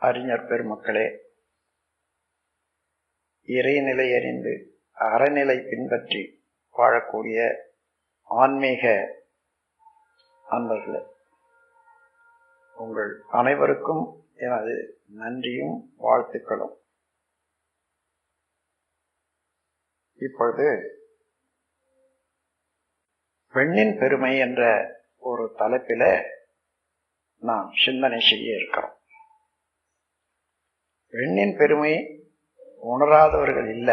அறிஞர் பெருமக்களே, இறைநிலை அறிந்து அறநிலை பின்பற்றி வாழக்கூடிய ஆன்மீக அன்பர்களே, உங்கள் அனைவருக்கும் எனது நன்றியும் வாழ்த்துக்களும். இப்பொழுது பெண்ணின் பெருமை என்ற ஒரு தலைப்பில நாம் சிந்தனை செய்ய இருக்கிறோம். பெண்ணின் பெருமை உணராதவர்கள் இல்ல,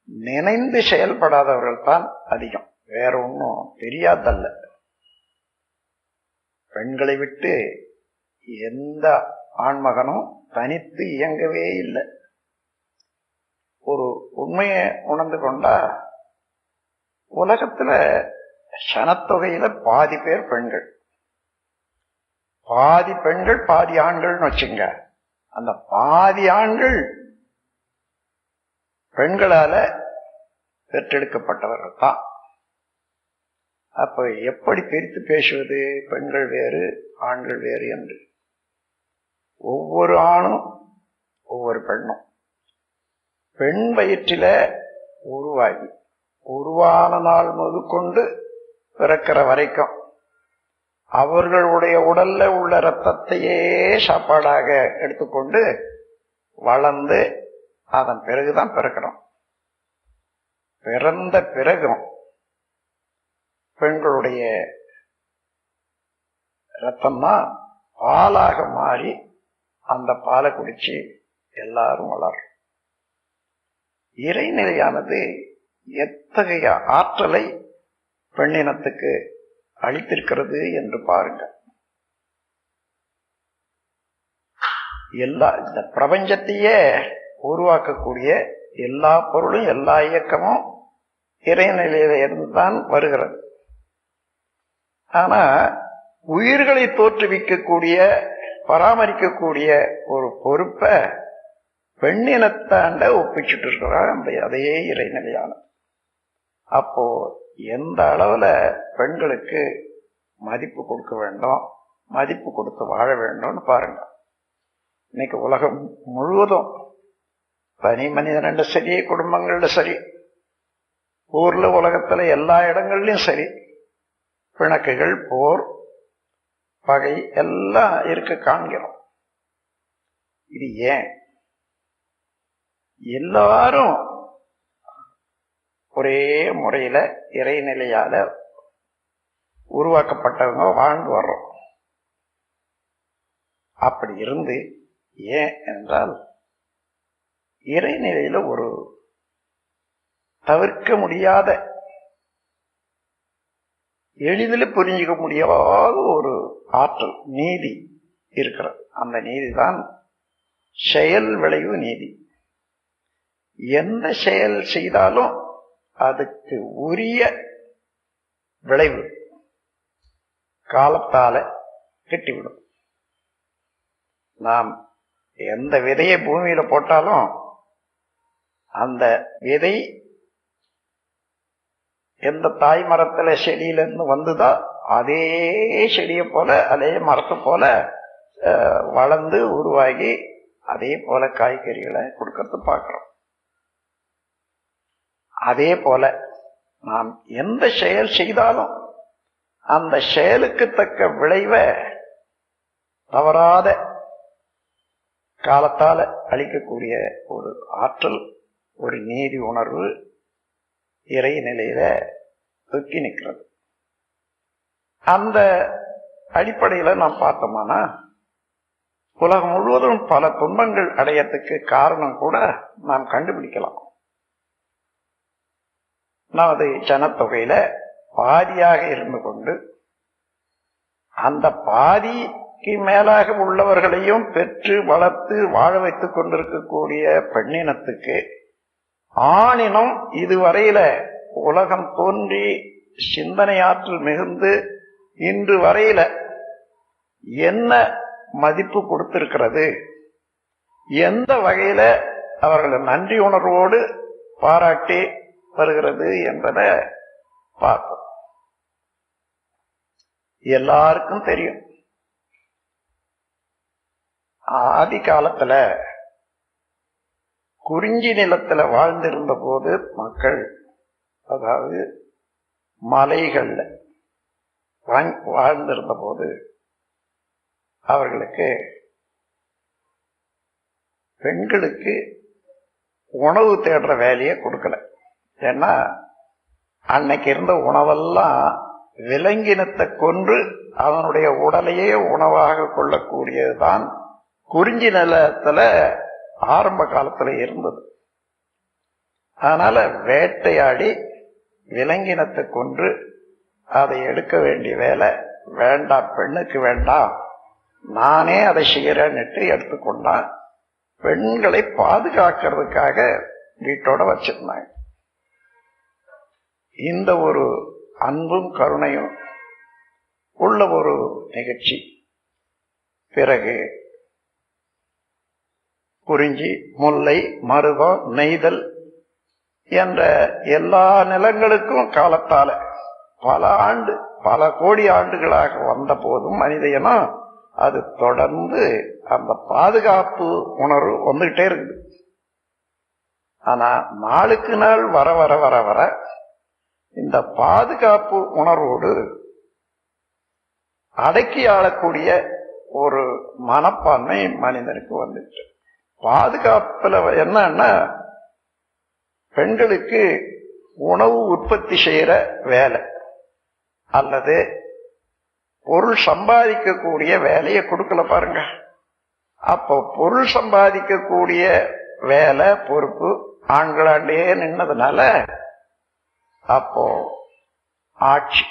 நினைந்து செயல்படாதவர்கள் தான் அதிகம். வேற ஒன்றும் தெரியாதல்ல. பெண்களை விட்டு எந்த ஆண்மகனும் தனித்து இயங்கவே இல்லை. ஒரு உண்மையை உணர்ந்து கொண்டா, உலகத்துல சனத்தொகையில பாதி பேர் பெண்கள், பாதி பெண்கள் பாதி ஆண்கள்னு வச்சுங்க. அந்த பாதி ஆண்கள் பெண்களால பெற்றெடுக்கப்பட்டவர்கள் தான். அப்ப எப்படி பிரித்து பேசுவது, பெண்கள் வேறு ஆண்கள் வேறு என்று? ஒவ்வொரு ஆணும் ஒவ்வொரு பெண்ணும் பெண் வயிற்றில உருவாகி உருவான நாள் முதற்கொண்டு பிறக்கிற வரைக்கும் அவர்களுடைய உடல்ல உள்ள இரத்தத்தையே சாப்பாடாக எடுத்துக்கொண்டு வளர்ந்து அதன் பிறகுதான் பிறக்கிறோம். பிறந்த பிறகும் பெண்களுடைய இரத்தம்னா பாலாக மாறி அந்த பாலை குடிச்சு எல்லாரும் வளரும். இறைநிலையானது எத்தகைய ஆற்றலை பெண்ணினத்துக்கு அளித்திருக்கிறது என்று பாருங்க. இந்த பிரபஞ்சத்தையே உருவாக்கக்கூடிய எல்லா பொருளும் எல்லா இயக்கமும் இறைநிலையில இருந்துதான் வருகிறது. ஆனா உயிர்களை தோற்றுவிக்கக்கூடிய பராமரிக்கக்கூடிய ஒரு பொறுப்பை பெண்ணினத்தாண்ட ஒப்பிச்சுட்டு இருக்கிறாங்க அதே இறைநிலையானது. அப்போ எந்த அளவுல பெண்களுக்கு மதிப்பு கொடுக்க வேண்டும், மதிப்பு கொடுத்து வாழ வேண்டும்னு பாருங்க. இன்னைக்கு உலகம் முழுவதும் தனி மனிதன் சரி, குடும்பங்கள்ல சரி, ஊர்ல உலகத்துல எல்லா இடங்கள்லயும் சரி, பிணக்குகள், போர், பகை எல்லாம் இருக்க காண்கிறோம். இது ஏன்? எல்லாரும் ஒரே முறையில இறைநிலையால உருவாக்கப்பட்டவங்க வாழ்ந்து வர்றோம். அப்படி இருந்து ஏன் என்றால், இறைநிலையில ஒரு தவிர்க்க முடியாத, எளிதில் புரிஞ்சுக்க முடியாத ஒரு ஆற்றல், நீதி இருக்கிறது. அந்த நீதிதான் செயல் விளைவு நீதி. எந்த செயல் செய்தாலும் அதுக்கு உரிய விளைவு காலத்தால கிட்டிவிடும். நாம் எந்த விதையை பூமியில போட்டாலும் அந்த விதை எந்த தாய் மரத்துல செடியிலிருந்து வந்துதோ அதே செடியை போல, அதே மரத்தை போல வளர்ந்து உருவாகி அதே போல காய்கறிகளை கொடுக்கறது பார்க்கிறோம். அதே போல நாம் எந்த செயல் செய்தாலும் அந்த செயலுக்கு தக்க விளைவை தவறாத காலத்தால அளிக்கக்கூடிய ஒரு ஆற்றல், ஒரு நீதி உணர்வு இறைநிலையில தொக்கி நிற்கிறது. அந்த அடிப்படையில நாம் பார்த்தோம்னா, உலகம் முழுவதும் பல துன்பங்கள் அடையத்துக்கு காரணம் கூட நாம் கண்டுபிடிக்கலாம். நமது ஜனத்தொகையில பாதியாக இருந்து கொண்டு அந்த பாதிக்கு மேலாக உள்ளவர்களையும் பெற்று வளர்த்து வாழ வைத்துக் கொண்டிருக்கக்கூடிய பெண்ணினத்துக்கு ஆணினம் இதுவரையில உலகம் தோன்றி சிந்தனை ஆற்றல் மிகுந்து இன்று வரையில என்ன மதிப்பு கொடுத்திருக்கிறது, எந்த வகையில அவர்களை நன்றி உணர்வோடு பாராட்டி வருகிறது என்பதை பார்ப்போம். எல்லாருக்கும் தெரியும், ஆதி காலத்துல குறிஞ்சி நிலத்துல வாழ்ந்திருந்த போது மக்கள், அதாவது மலைகள்ல வாழ்ந்திருந்த போது அவர்களுக்கு பெண்களுக்கு உணவு தேடுற வேலையை கொடுக்கல. ஏன்னா அன்னைக்கு இருந்த உணவெல்லாம் விலங்கினத்தை கொன்று அவனுடைய உடலையே உணவாக கொள்ளக்கூடியதுதான் குறிஞ்சி நிலத்துல ஆரம்ப காலத்துல இருந்தது. அதனால வேட்டையாடி விலங்கினத்தை கொன்று அதை எடுக்க வேண்டிய வேலை வேண்டாம், பெண்ணுக்கு வேண்டாம், நானே அதை செய்யறேன்னுட்டு எடுத்துக்கொண்டான். பெண்களை பாதுகாக்கிறதுக்காக வீட்டோட வச்சிருந்தாங்க. இந்த ஒரு அன்பும் கருணையும் உள்ள ஒரு நிகழ்ச்சி பிறகு குறிஞ்சி, முல்லை, மருதம், நெய்தல் என்ற எல்லா நிலங்களுக்கும் காலத்தால பல கோடி ஆண்டுகளாக வந்த போதும் மனித இனம் அது தொடர்ந்து அந்த பாதுகாப்பு உணர்வு வந்துகிட்டே இருக்குது. ஆனா நாளுக்கு நாள் வர வர வர வர இந்த பாதுகாப்பு உணர்வோடு அடக்கி ஆளக்கூடிய ஒரு மனப்பான்மை மனிதனுக்கு வந்துட்டு, பாதுகாப்புல என்னன்னா பெண்களுக்கு உணவு உற்பத்தி செய்யற வேலை அல்லது பொருள் சம்பாதிக்கக்கூடிய வேலையை கொடுக்கல பாருங்க. அப்போ பொருள் சம்பாதிக்கக்கூடிய வேலை பொறுப்பு ஆண்களாண்டே நின்னதுனால அப்போ ஆட்சி,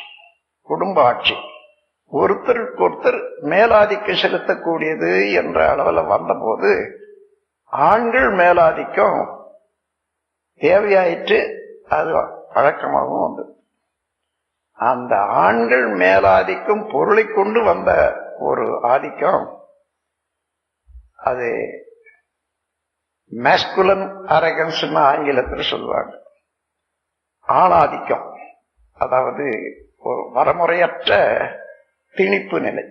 குடும்ப ஆட்சி ஒருத்தருக்கு ஒருத்தர் மேலாதிக்கம் செலுத்தக்கூடியது என்ற அளவில் வந்தபோது ஆண்கள் மேலாதிக்கம் தேவையாயிற்று. அது பழக்கமாகவும் வந்தது. அந்த ஆண்கள் மேலாதிக்கம் பொருளை கொண்டு வந்த ஒரு ஆதிக்கம், அது மேஸ்குலன் அரகன்ஸ் ஆங்கிலத்தில் சொல்லுவாங்க. ஆணாதிக்கம், அதாவது ஒரு வரமுறையற்ற திணிப்பு நிலை,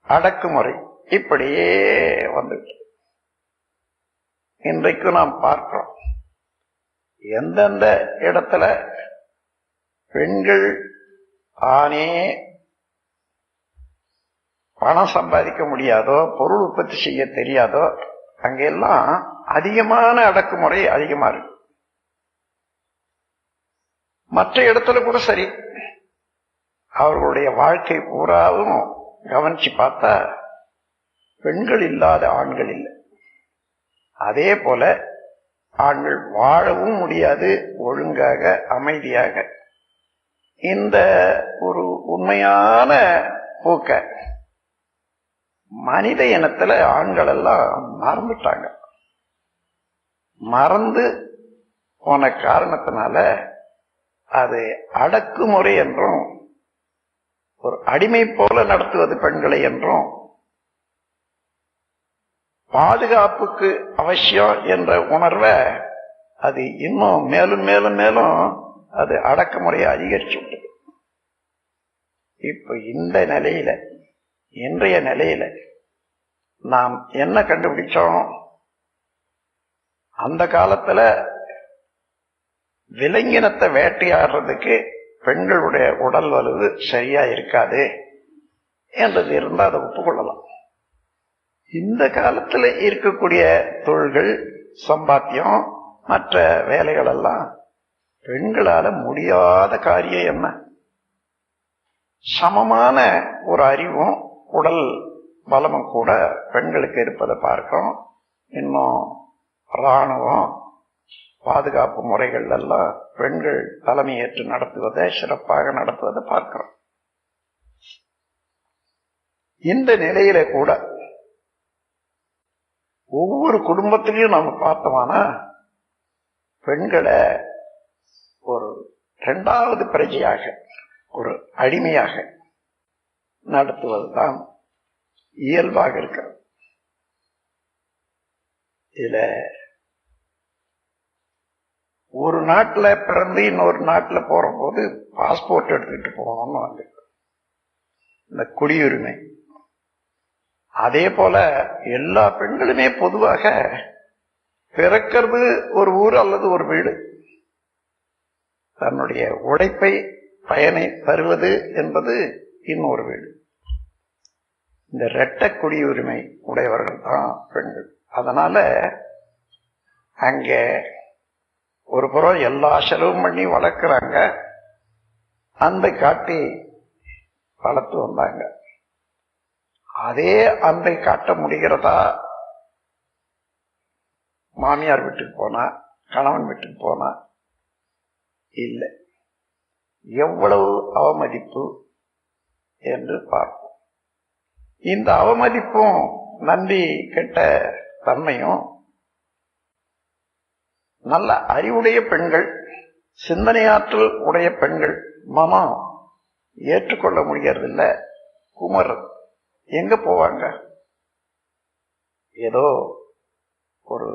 அடக்குமுறை, இப்படியே வந்துட்டு இன்றைக்கு நாம் பார்க்கிறோம். எந்தெந்த இடத்துல பெண்கள் ஆனே பணம் சம்பாதிக்க முடியாதோ, பொருள் உற்பத்தி செய்ய தெரியாதோ, அங்கெல்லாம் அதிகமான அடக்குமுறை அதிகமா இருக்கு. மற்ற இடத்துல கூட சரி, அவர்களுடைய வாழ்க்கை பூராவும் கவனிச்சு பார்த்தா பெண்கள் இல்லாத ஆண்கள் இல்லை. அதே போல ஆண்கள் வாழவும் முடியாது ஒழுங்காக அமைதியாக. இந்த ஒரு உண்மையான போக்க மனித இனத்துல ஆண்கள் எல்லாம் மறந்துட்டாங்க. மறந்து போன காரணத்தினால அது அடக்குமுறை என்றும் ஒரு அடிமை போல நடத்துவது பெண்களை என்றும் பாதுகாப்புக்கு அவசியம் என்ற உணர்வை அது இன்னும் மேலும் மேலும் மேலும் அது அடக்குமுறையை அதிகரிச்சு விட்டது. இப்ப இந்த நிலையில, இன்றைய நிலையில நாம் என்ன கண்டுபிடிச்சோம்? அந்த காலத்துல விலங்கினத்தை வேட்டையாடுறதுக்கு பெண்களுடைய உடல் வலு சரியா இருக்காது என்றது இருந்தால் அதை ஒப்புக்கொள்ளலாம். இந்த காலத்துல இருக்கக்கூடிய தொழில்கள், சம்பாத்தியம், மற்ற வேலைகள் எல்லாம் பெண்களால முடியாத காரியம் என்ன? சமமான ஒரு அறிவும் உடல் பலமும் கூட பெண்களுக்கு இருப்பதை பார்க்கிறோம். இன்னும் இராணுவம், பாதுகாப்பு முறைகள் எல்லாம் பெண்கள் தலைமையேற்று நடத்துவதை, சிறப்பாக நடத்துவதை பார்க்கிறோம். இந்த நிலையில கூட ஒவ்வொரு குடும்பத்திலையும் நாம பார்த்தோம்னா பெண்களை ஒரு இரண்டாவது பிரஜையாக, ஒரு அடிமையாக நடத்துவதுதான் இயல்பாக இருக்கிறது. இதுல ஒரு நாட்டுல பிறந்து இன்னொரு நாட்டுல போற போது பாஸ்போர்ட் எடுத்துக்கிட்டு போகணும்னு வந்து இந்த குடியுரிமை, அதே போல எல்லா பெண்களுமே பொதுவாக பிறக்கிறது ஒரு ஊர் அல்லது ஒரு வீடு, தன்னுடைய உழைப்பை பயனை தருவது என்பது இன்னொரு வீடு. இந்த இரட்டை குடியுரிமை உடையவர்கள் தான் பெண்கள். அதனால அங்க ஒரு புறம் எல்லா செலவும் பண்ணி வளர்க்கிறாங்க, அன்பை காட்டி வளர்த்து வந்தாங்க. அதே அன்பை காட்ட முடிகிறதா மாமியார் வீட்டுக்கு போனா, கணவன் வீட்டுக்கு போனா? இல்லை. எவ்வளவு அவமதிப்பு என்று பார்ப்போம். இந்த அவமதிப்பும் நன்றி கெட்ட தன்மையும் நல்ல அறிவுடைய பெண்கள், சிந்தனையாற்றல் உடைய பெண்கள் மனம் ஏற்றுக்கொள்ள முடியறதில்லை. குமர் எங்க போவாங்க? ஏதோ ஒரு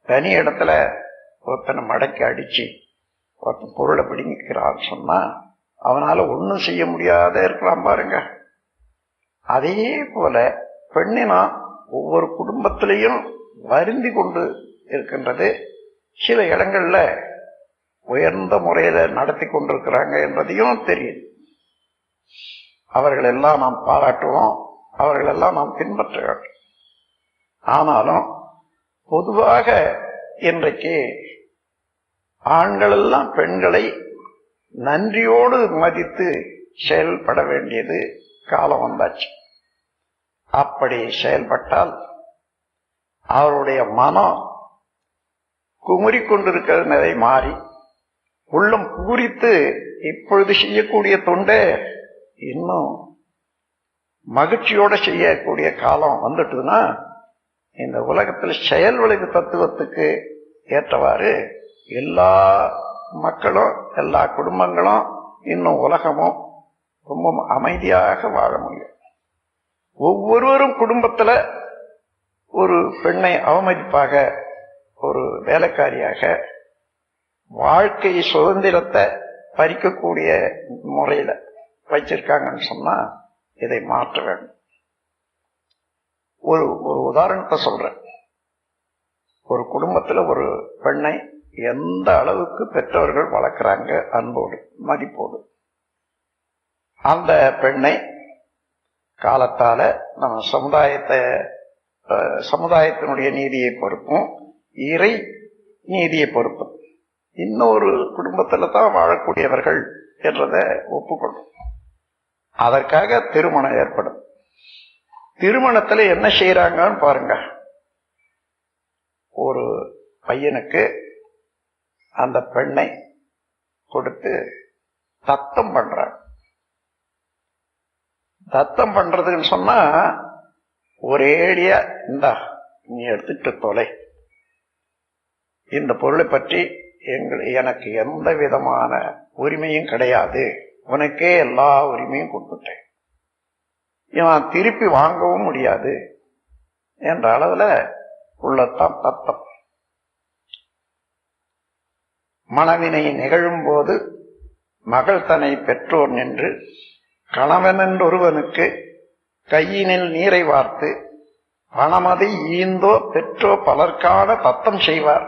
தனி இடத்துல ஒருத்தனை மடக்கி அடிச்சு ஒருத்தன் பொருளை பிடிக்கிறான்னு சொன்னா அவனால ஒன்னும் செய்ய முடியாத இருக்கலாம் பாருங்க. அதே போல பெண்ணினா ஒவ்வொரு குடும்பத்திலையும் வருந்தி கொண்டு இருக்கின்றது. சில இடங்கள்ல உயர்ந்த முறையில நடத்தி கொண்டிருக்கிறாங்க என்பதையும் தெரியும். அவர்களெல்லாம் நாம் பாராட்டுவோம், அவர்களெல்லாம் நாம் பின்பற்ற வேண்டும். ஆனாலும் பொதுவாக இன்றைக்கு ஆண்கள் எல்லாம் பெண்களை நன்றியோடு மதித்து செயல்பட வேண்டியது காலம் வந்தாச்சு. அப்படி செயல்பட்டால் அவருடைய மனம் குமுறிக்கொண்டிருக்கிற நிலை மாறி உள்ளம் பூரித்து இப்பொழுது செய்யக்கூடிய தொண்டை இன்னும் மகிழ்ச்சியோட செய்யக்கூடிய காலம் வந்துட்டுதுன்னா, இந்த உலகத்தில் செயல் விளைவு தத்துவத்துக்கு ஏற்றவாறு எல்லா மக்களும் எல்லா குடும்பங்களும் இன்னும் உலகமும் ரொம்ப அமைதியாக வாழ முடியும். ஒவ்வொருவரும் குடும்பத்துல ஒரு பெண்ணை அவமதிப்பாக, ஒரு வேலைக்காரியாக, வாழ்க்கை சுதந்திரத்தை பறிக்கக்கூடிய முறையில வச்சிருக்காங்கன்னு சொன்னா இதை மாற்ற வேண்டும். ஒரு உதாரணத்தை சொல்றேன். ஒரு குடும்பத்துல ஒரு பெண்ணை எந்த அளவுக்கு பெற்றவர்கள் வளர்க்கிறாங்க, அன்போடு மதிப்போடு, அந்த பெண்ணை காலத்தால நம்ம சமுதாயத்தினுடைய நீதியை பொறுப்பும் இறை நீதியை பொறுப்பும் இன்னொரு குடும்பத்துல தான் வாழக்கூடியவர்கள் என்றதை ஒப்புக்கொள்ளும். அதற்காக திருமணம் ஏற்படும். திருமணத்துல என்ன செய்யறாங்கன்னு பாருங்க. ஒரு பையனுக்கு அந்த பெண்ணை கொடுத்து தத்தம் பண்றாங்க. தத்தம் பண்றதுன்னு சொன்னா ஒரேடியா இந்தா நீ எடுத்துட்டு தொலை, இந்த பொருளை பற்றி எனக்கு எந்த விதமான உரிமையும் கிடையாது, உனக்கே எல்லா உரிமையும் கொடுத்துட்டேன், இவன் திருப்பி வாங்கவும் முடியாது என்ற அளவுல உள்ளத்தான் தத்தம். மணவினை நிகழும் போது மகள் தன்னை பெற்றோர் நின்று கணவனொருவனுக்கு கையினில் நீரை வார்த்து பணமதை ஈந்தோ பெற்றோ பலர்கான தத்தம் செய்வார்.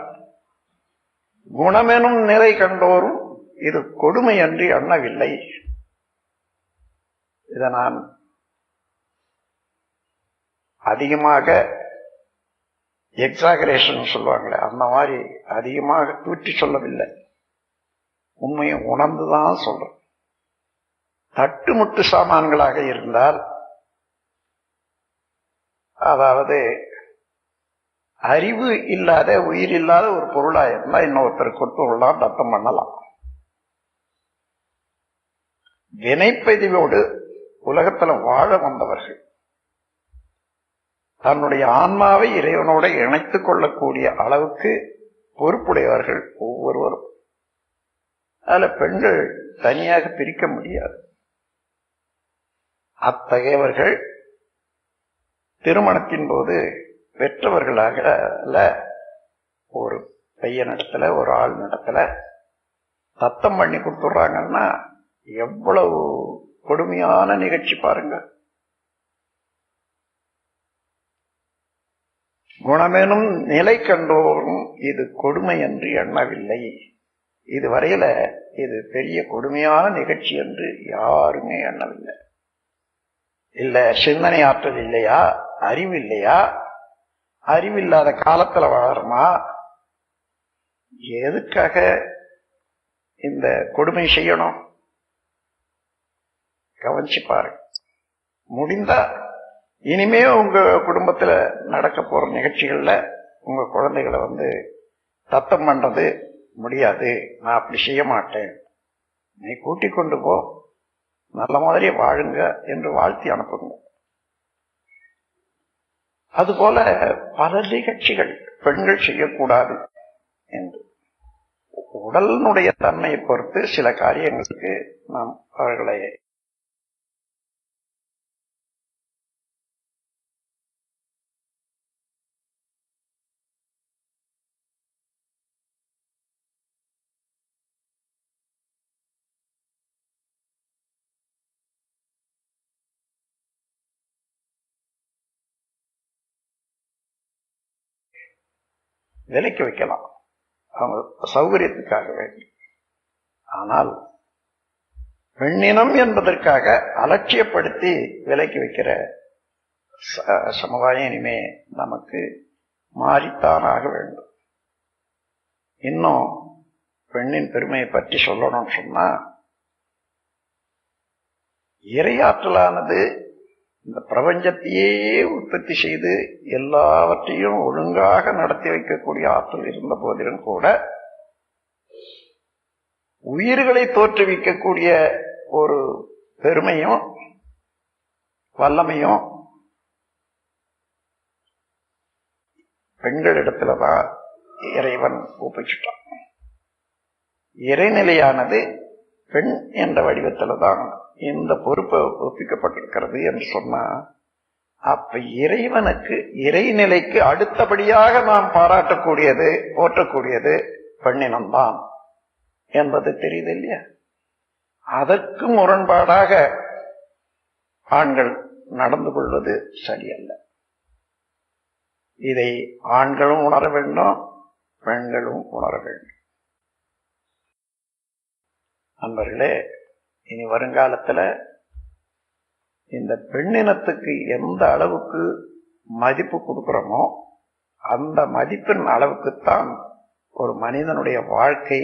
குணமெனும் நிறை கண்டோரும் இது கொடுமை அன்றி அண்ணவில்லை. இதை நான் அதிகமாக எக்ஸாகரேஷன் சொல்லுவாங்களே, அந்த மாதிரி அதிகமாக தூற்றி சொல்லவில்லை, உண்மையை உணர்ந்துதான் சொல்றேன். தட்டுமுட்டு சாமான்களாக இருந்தால், அதாவது அறிவு இல்லாத உயிர் இல்லாத ஒரு பொருளா இருந்தா இன்னொருத்தருக்கு கொடுத்து விடலாம், தத்தம் பண்ணலாம். வினைப்பதிவோடு உலகத்துல வாழ வந்தவர்கள் தன்னுடைய ஆன்மாவை இறைவனோட இணைத்துக் கொள்ளக்கூடிய அளவுக்கு பொறுப்புடையவர்கள் ஒவ்வொருவரும். அதுல பெண்கள் தனியாக பிரிக்க முடியாது. அத்தகையவர்கள் திருமணத்தின் போது பெற்றவர்களாக ஒரு பையனிடத்துல ஒரு ஆள் இடத்துல தத்தம் பண்ணி கொடுத்துடுறாங்கன்னா எவ்வளவு கொடுமையான நிகழ்ச்சி பாருங்க. குணமெனும் நிலை கண்டோரும் இது கொடுமை என்று எண்ணவில்லை. இதுவரையில இது பெரிய கொடுமையான நிகழ்ச்சி என்று யாருமே எண்ணவில்லை. இல்ல சிந்தனை ஆற்றல் இல்லையா, அறிவு இல்லையா, அறிவில்லாத காலத்துல வளருமா, எதுக்காக இந்த கொடுமை செய்யணும்? கவனிச்சு பாருங்க. முடிந்தா இனிமே உங்க குடும்பத்துல நடக்க போற நிகழ்ச்சிகள்ல உங்க குழந்தைகளை தத்தம் பண்றது முடியாது, நான் அப்படி செய்ய மாட்டேன், நீ கூட்டிக் கொண்டு போ, நல்ல மாதிரி வாழுங்க என்று வாழ்த்தி அனுப்புங்க. அதுபோல பல நிகழ்ச்சிகள் பெண்கள் செய்யக்கூடாது என்று உடலினுடைய தன்மையை பொறுத்து சில காரியங்களுக்கு நாம் அவர்களை விலைக்கு வைக்கலாம், அவங்க சௌகரியத்துக்காக வேண்டி. ஆனால் பெண்ணினம் என்பதற்காக அலட்சியப்படுத்தி விலைக்கு வைக்கிற சமுதாயம் இனிமே நமக்கு மாறித்தான் வேண்டும். இன்னும் பெண்ணின் பெருமையை பற்றி சொல்லணும்னு சொன்னா, இறையாற்றலானது இந்த பிரபஞ்சத்தையே உற்பத்தி செய்து எல்லாவற்றையும் ஒழுங்காக நடத்தி வைக்கக்கூடிய ஆற்றல் இருந்த போதிலும் கூட உயிர்களை தோற்றுவிக்கக்கூடிய ஒரு பெருமையும் வல்லமையும் பெண்களிடத்துலதான் இறைவன் ஒப்பிச்சுட்டான். இறைநிலையானது பெண் என்ற வடிவத்துலதான் இந்த பொறுப்பை ஒப்பிக்கப்பட்டிருக்கிறது என்று சொன்னா, அப்ப இறைவனுக்கு இறைநிலைக்கு அடுத்தபடியாக நாம் பாராட்டக்கூடியது போற்றக்கூடியது பெண்ணினம்தான் என்பது தெரியுது இல்லையா? அதற்கு முரண்பாடாக ஆண்கள் நடந்து கொள்வது சரியல்ல. இதை ஆண்களும் உணர வேண்டும், பெண்களும் உணர வேண்டும். நண்பர்களே, இனி வருங்காலத்துல இந்த பெண்ணினத்துக்கு எந்த அளவுக்கு மதிப்பு கொடுக்கிறோமோ அந்த மதிப்பின் அளவுக்குத்தான் ஒரு மனிதனுடைய வாழ்க்கை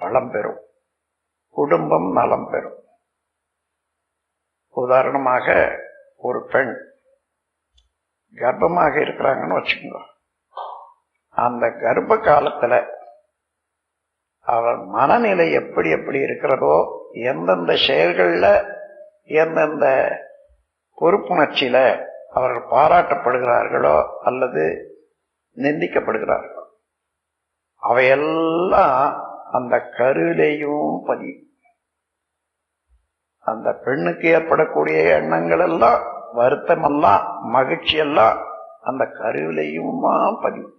வளம் பெறும், குடும்பம் நலம் பெறும். உதாரணமாக ஒரு பெண் கர்ப்பமாக இருக்கிறாங்கன்னு வச்சுக்கோங்க. அந்த கர்ப்ப காலத்துல அவர் மனநிலை எப்படி எப்படி இருக்கிறதோ, எந்தெந்த செயல்கள்ல எந்தெந்த பொறுப்புணர்ச்சியில அவர்கள் பாராட்டப்படுகிறார்களோ அல்லது நிந்திக்கப்படுகிறார்களோ அவையெல்லாம் அந்த கருவிலையும் பதியும். அந்த பெண்ணுக்கு ஏற்படக்கூடிய எண்ணங்கள் எல்லாம், வருத்தம் எல்லாம், மகிழ்ச்சி எல்லாம் அந்த கருவிலையுமா பதியும்.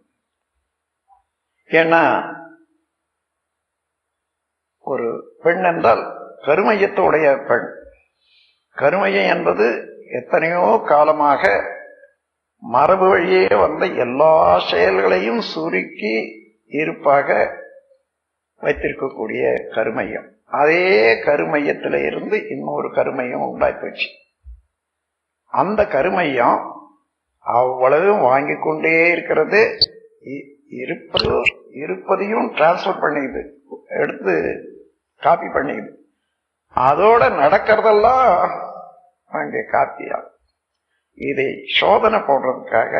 ஏன்னா ஒரு பெண் என்றால் கருமையத்துடைய பெண். கருமையம் என்பது எத்தனையோ காலமாக மரபு வழியே வந்த எல்லா செயல்களையும் சுருக்கி இருப்பாக வைத்திருக்கக்கூடிய கருமையம். அதே கருமையத்தில இருந்து இன்னொரு கருமையம் உண்டாயிப்போச்சு. அந்த கருமையம் அவ்வளவு வாங்கி கொண்டே இருக்கிறது, இருப்பதையும் டிரான்ஸ்பர் பண்ணிக்குது, எடுத்து காப்பி பண்ணிக்குது. அதோட நடக்கிறதெல்லாம் அங்கே காப்பியாகும். இதை சோதனை போடுறதுக்காக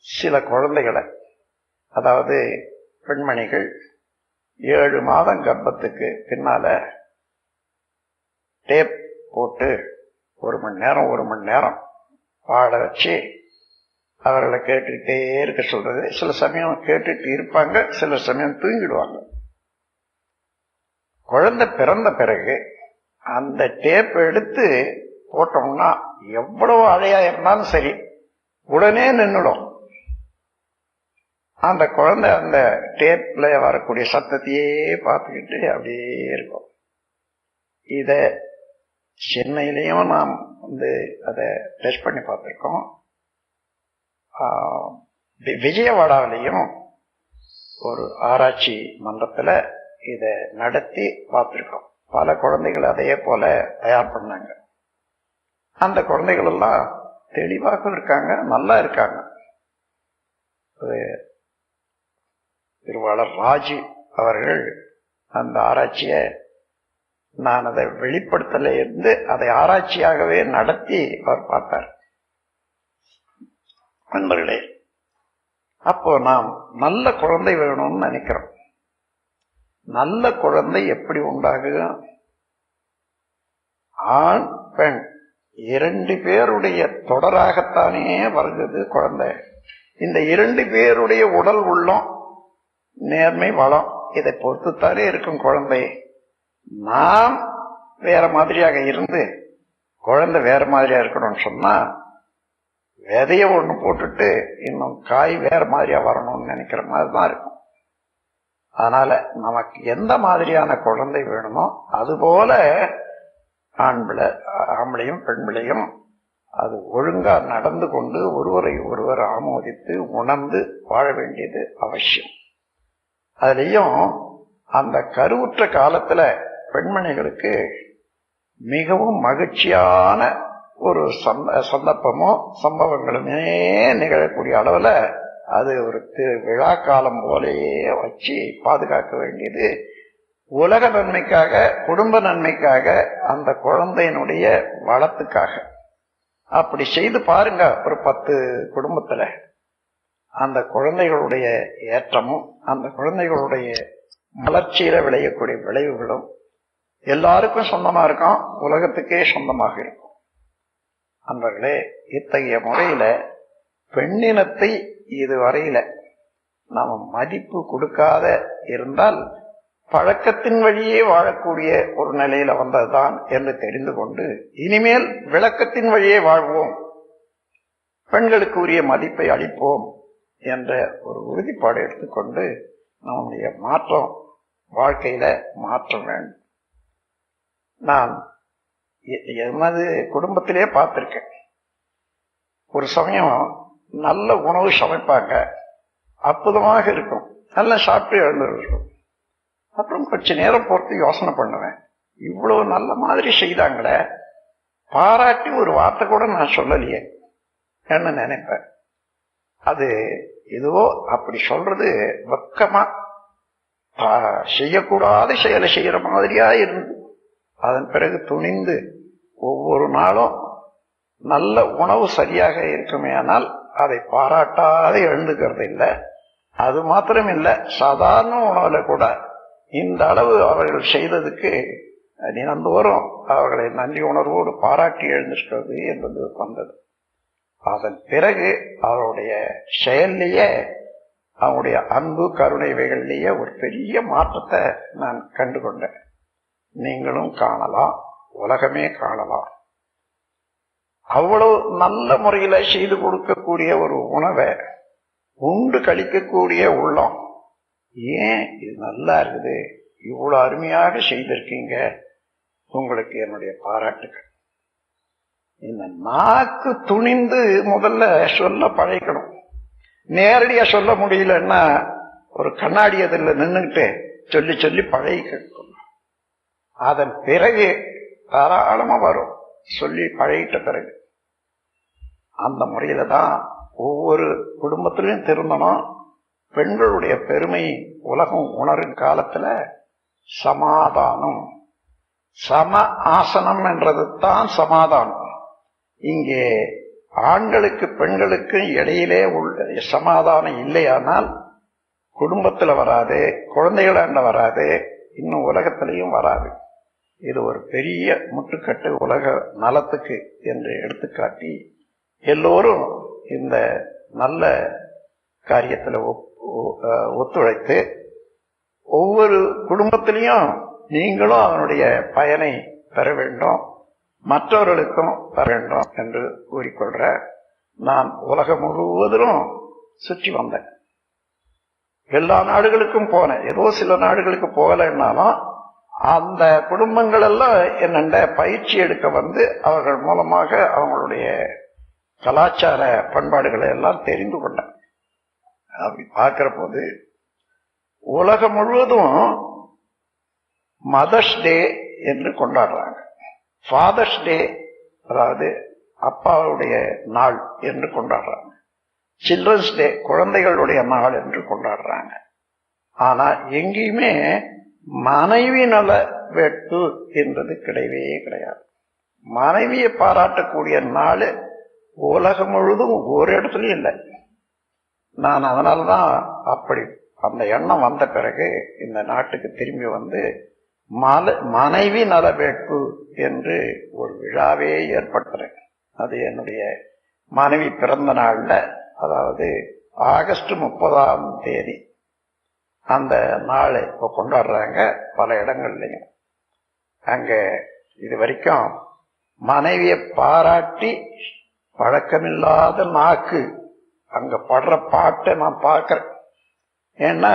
சில குழந்தைகளை, அதாவது பெண்மணிகள் 7 மாதம் கர்ப்பத்துக்கு பின்னால டேப் போட்டு 1 மணி நேரம் பாட வச்சு அவர்களை கேட்டுக்கிட்டே இருக்க சொல்றது. சில சமயம் கேட்டுட்டு இருப்பாங்க, சில சமயம் தூங்கிடுவாங்க. குழந்தை பிறந்த பிறகு அந்த டேப் எடுத்து போட்டோம்னா எவ்வளவு அழையா இருந்தாலும் சரி உடனே நின்னுடும். அந்த குழந்தை அந்த டேப்ல வரக்கூடிய சத்தத்தையே பார்த்துக்கிட்டு அப்படியே இருக்கும். இத சென்னையிலையும் நாம் அதை டெஸ்ட் பண்ணி பார்த்திருக்கோம். விஜயவாடாவிலையும் ஒரு ஆராய்ச்சி மன்றத்துல இத நடத்தி பார்த்திருக்கோம். பல குழந்தைகள் அதே போல தயார் பண்ணாங்க. அந்த குழந்தைகள் எல்லாம் தெளிவாக இருக்காங்க, நல்லா இருக்காங்க. திருவாளர் ராஜு அவர்கள் அந்த ஆராய்ச்சியை, நான் அதை வெளிப்படுத்தல இருந்து அதை ஆராய்ச்சியாகவே நடத்தி அவர் பார்த்தார். நண்பர்களே, அப்போ நாம் நல்ல குழந்தை வேணும்னு நினைக்கிறோம். நல்ல குழந்தை எப்படி உண்டாகும்? ஆண் பெண் 2 பேருடைய தொடராகத்தானே வருகிறது குழந்தை. இந்த 2 பேருடைய உடல் உள்ளம், நேர்மை, வளம், இதை பொறுத்துத்தானே இருக்கும் குழந்தை. நாம் வேற மாதிரியாக இருந்து குழந்தை வேற மாதிரியா இருக்கணும்னு சொன்னா, விதைய ஒண்ணு போட்டுட்டு இன்னும் காய் வேற மாதிரியா வரணும்னு நினைக்கிற மாதிரிதான் இருக்கும். அதனால நமக்கு எந்த மாதிரியான குழந்தை வேணுமோ அதுபோல ஆம்பளையும் பெண்பிளையும் அது ஒழுங்கா நடந்து கொண்டு ஒருவரை ஒருவர் ஆமோதித்து உணர்ந்து வாழ வேண்டியது அவசியம். அதுலயும் அந்த கருவுற்ற காலத்துல பெண்மணிகளுக்கு மிகவும் மகிழ்ச்சியான ஒரு சந்தர்ப்பமோ சம்பவங்களுமே நிகழக்கூடிய அளவுல அது ஒரு விழா காலம் போலேயே வச்சு பாதுகாக்க வேண்டியது உலக நன்மைக்காக, குடும்ப நன்மைக்காக, அந்த குழந்தையினுடைய வளத்துக்காக. அப்படி செய்து பாருங்க. ஒரு 10 குடும்பத்துல அந்த குழந்தைகளுடைய ஏற்றமும் அந்த குழந்தைகளுடைய வளர்ச்சியில விளையக்கூடிய விளைவுகளும் எல்லாருக்கும் சொந்தமா இருக்கும், உலகத்துக்கே சொந்தமாக இருக்கும். அன்பர்களே, இத்தகைய முறையில பெண்ணினத்தை இதுவரையில நாம மதிப்பு கொடுக்காத இருந்தால் பழக்கத்தின் வழியே வாழக்கூடிய ஒரு நிலையில வந்ததுதான் என்று தெரிந்து கொண்டு இனிமேல் விளக்கத்தின் வழியே வாழ்வோம், பெண்களுக்கு உரிய மதிப்பை அளிப்போம் என்ற ஒரு உறுதிப்பாடு எடுத்துக்கொண்டு நம்முடைய மாற்றம், வாழ்க்கையில மாற்றம் வேண்டும். நான் எமது குடும்பத்திலே பார்த்திருக்கேன். ஒரு சமயம் நல்ல உணவு சமைப்பாங்க, அற்புதமாக இருக்கும், நல்லா சாப்பிட்டு எழுந்துருக்கும். அப்புறம் கொஞ்ச நேரம் பொறுத்து யோசனை பண்ணுவேன், இவ்வளவு நல்ல மாதிரி செய்தாங்களே, பாராட்டி ஒரு வார்த்தை கூட நான் சொல்லலையே என்ன நினைப்பேன். அது எதுவோ அப்படி சொல்றது வெக்கமா செய்யக்கூடாத செயலை செய்யற மாதிரியா இருந்து, அதன் பிறகு துணிந்து ஒவ்வொரு நாளும் நல்ல உணவு சரியாக இருக்குமே ஆனால் அதை பாராட்டாத எழுந்துக்கிறது இல்லை. அது மாத்திரம் இல்ல, சாதாரண உணவுல கூட இந்த அளவு அவர்கள் செய்ததுக்கு தினந்தோறும் அவர்களை நன்றி உணர்வோடு பாராட்டி எழுந்திருக்கிறது என்பது வந்தது. அதன் பிறகு அவருடைய செயல்லையே, அவருடைய அன்பு கருணைவைகளிலேயே ஒரு பெரிய மாற்றத்தை நான் கண்டுகொண்டேன். நீங்களும் காணலாம், உலகமே காணலாம். அவ்வளவு நல்ல முறையில செய்து கொடுக்கக்கூடிய ஒரு உணவை உண்டு கழிக்கக்கூடிய உள்ளம், ஏன் இது நல்லா இருக்குது, இவ்வளவு அருமையாக செய்திருக்கீங்க, உங்களுக்கு என்னுடைய பாராட்டுகள். இந்த நாக்கு துணிந்து முதல்ல சொல்ல பழகணும். நேரடியா சொல்ல முடியலன்னா ஒரு கண்ணாடி அதில் நின்றுட்டு சொல்லி சொல்லி பழகிக்கணும். அதன் பிறகு தாராளமா வரும், சொல்லி பழகிட்ட பிறகு. அந்த முறையில தான் ஒவ்வொரு குடும்பத்திலையும் திருந்தணும். பெண்களுடைய பெருமை உலகம் உணரும் காலத்துல சமாதானம், சம ஆசனம் என்றது தான் சமாதானம். இங்கே ஆண்களுக்கு பெண்களுக்கு இடையிலே உள்ள சமாதானம் இல்லையானால் குடும்பத்துல வராது, குழந்தைகளாண்ட வராது, இன்னும் உலகத்திலையும் வராது. இது ஒரு பெரிய முட்டுக்கட்டு உலக நலத்துக்கு என்று எடுத்துக்காட்டி எல்லோரும் இந்த நல்ல காரியத்துல ஒத்துழைத்து ஒவ்வொரு குடும்பத்திலையும் நீங்களும் அதனுடைய பயனை பெற வேண்டும், மற்றவர்களுக்கும் பெற வேண்டும் என்று கூறிக்கொள்ற. நான் உலகம் முழுவதிலும் சுற்றி வந்தேன், எல்லா நாடுகளுக்கும் போனேன். ஏதோ சில நாடுகளுக்கு போகலைன்னாலும் அந்த குடும்பங்கள் எல்லாம் என்னென்ன பயிற்சி எடுக்க வந்து அவர்கள் மூலமாக அவங்களுடைய கலாச்சார பண்பாடுகளை எல்லாம் தெரிந்து கொண்டேன். அப்படி பார்க்கிற போது உலகம் முழுவதும் மதர்ஸ் டே என்று கொண்டாடுறாங்க. ஃபாதர்ஸ் டே, அதாவது அப்பாவுடைய நாள் என்று கொண்டாடுறாங்க. சில்ட்ரன்ஸ் டே, குழந்தைகளுடைய நாள் என்று கொண்டாடுறாங்க. ஆனா எங்கேயுமே மனைவி நல வேட்பு என்றது கிடையவே கிடையாது. மனைவியை பாராட்டக்கூடிய நாள் உலகம் முழுதும் ஒரு இடத்துலயும் இல்லை. நான் அதனாலதான் அப்படி அந்த எண்ணம் வந்த பிறகு இந்த நாட்டுக்கு திரும்பி வந்து மனைவி நல வேட்பு என்று ஒரு விழாவே ஏற்படுத்துறேன். அது என்னுடைய மனைவி பிறந்த நாள்ல, அதாவது ஆகஸ்ட் 30 அந்த நாளை இப்ப கொண்டாடுறாங்க பல இடங்கள்லையும். அங்க இது வரைக்கும் மனைவியை பாராட்டி பழக்கமில்லாத நாக்கு அங்க படுற பாட்டை நான் பார்க்கிறேன். ஏன்னா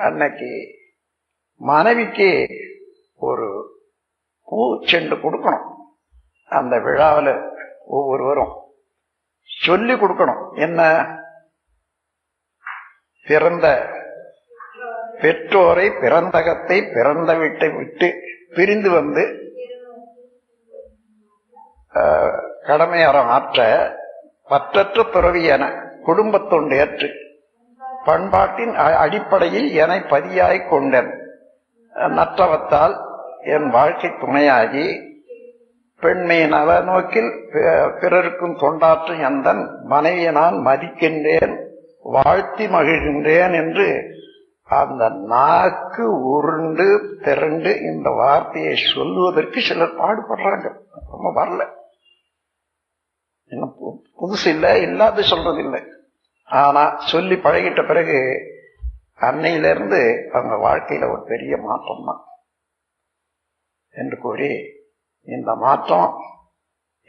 அன்னைக்கு மனைவிக்கு ஒரு பூ செண்டு கொடுக்கணும். அந்த விழாவில் ஒவ்வொருவரும் சொல்லி கொடுக்கணும். என்ன, பிறந்த பெற்றோரை, பிறந்தகத்தை, பிறந்த வீட்டை விட்டு பிரிந்து வந்து கடமையாரம் ஆற்ற பற்றற்ற துறவி என குடும்பத்தொண்டு ஏற்று பண்பாட்டின் அடிப்படையில் என பதியாய் கொண்டேன். நற்றவத்தால் என் வாழ்க்கை துணையாகி பெண்மை நல நோக்கில் பிறருக்கும் தொண்டாற்றும் எந்தன் மனைவியை நான் மதிக்கின்றேன், வாழ்த்தி மகிழ்கின்றேன் என்று அந்த நாக்கு உருண்டு திரண்டு இந்த வார்த்தையை சொல்லுவதற்கு சிலர் பாடுபடுறாங்க. ரொம்ப வரல, இன்னும் புதுசு இல்லை, இல்லாது சொல்றது இல்லை. ஆனா சொல்லி பழகிட்ட பிறகு அன்னையிலிருந்து அவங்க வாழ்க்கையில ஒரு பெரிய மாற்றம் தான் என்று கூறி, இந்த மாற்றம்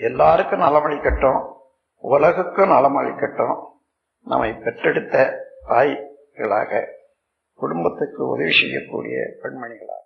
எல்லாருக்கும் நலமளிக்கட்டும், உலகுக்கும் நலமளிக்கட்டும். நம்மை பெற்றெடுத்த தாய்களாக, குடும்பத்துக்கு உதவி செய்யக்கூடிய பெண்மணிகளாக